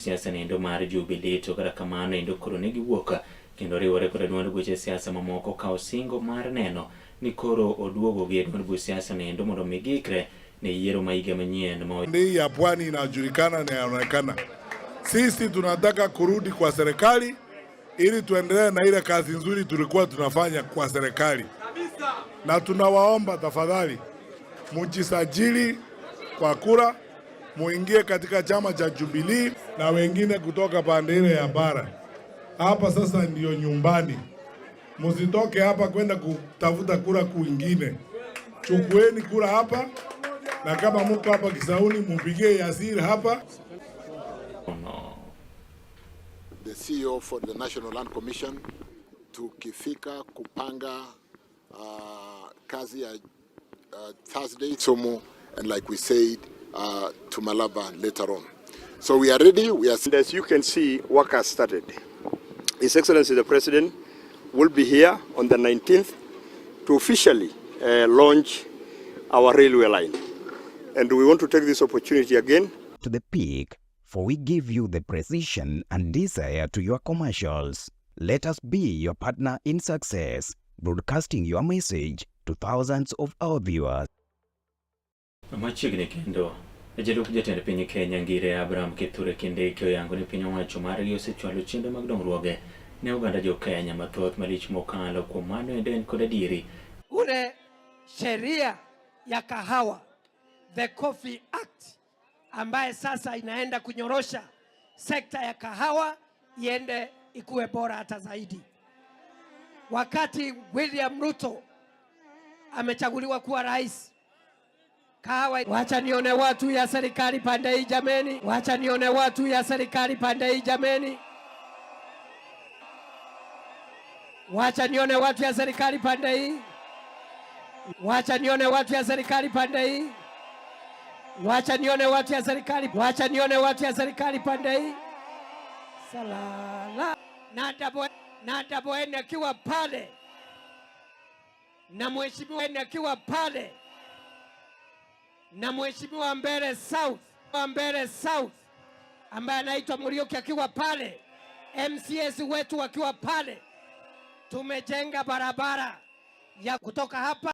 Siasa nendo mar Jubilee to kata kamano endo koro negi wuoka kendo riwore kod duond buche siasa mamoko kao singo mar neno ni koro oduogo gi duond buche siasa nendo mondo migikre ne yiero maiga manyien Ndii ya Pwani inajulikana na inaonekana. Sisi tunataka kurudi kwa serikali ili tuendelee na ile kazi nzuri tulikuwa tunafanya kwa serikali. Na tunawaomba tafadhali mujisajili kwa kura, muingie katika chama cha Jubilee na wengine kutoka pande ile ya bara. Hapa sasa ndio nyumbani. Msitoke hapa kwenda kutafuta kura kwingine. Chukueni kura hapa, na kama mko hapa Kisauni mpigie Yasir hapa. The CEO for the National Land Commission tukifika kupanga kazi ya Thursday Somo, and like we said to Malaba later on. So we are ready. We are, as you can see, work has started. His Excellency the President will be here on the 19th to officially launch our railway line. And we want to take this opportunity again to the peak, for we give you the precision and desire to your commercials. Let us be your partner in success, broadcasting your message to thousands of our viewers. Machiegni kendo jalup jatend piny Kenya Ngire Abraham Kithure Kindiki yango ni piny owacho margi osechwalo chembe mag dongruoge ne oganda jo Kenya mathoth malich mokalo kuom mano endo en kod adieri. Ule sheria ya kahawa, the Coffee Act, ambaye sasa inaenda kunyorosha sekta ya kahawa iende ikuwe bora hata zaidi. Wakati William Ruto amechaguliwa kuwa rais, kahawa, wacha nione watu ya serikali pande hii jameni, wacha nione watu ya serikali pande hii jameni, wacha nione watu ya serikali pande hii, wacha nione watu ya serikali pande hii, wacha nione watu ya serikali, wacha nione watu ya serikali pande hii. Salala na Daboeni akiwa pale na mheshimiwa akiwa pale na mheshimiwa Mbere South ambaye anaitwa Muriuki akiwa pale, MCS wetu akiwa pale, tumejenga barabara ya kutoka hapa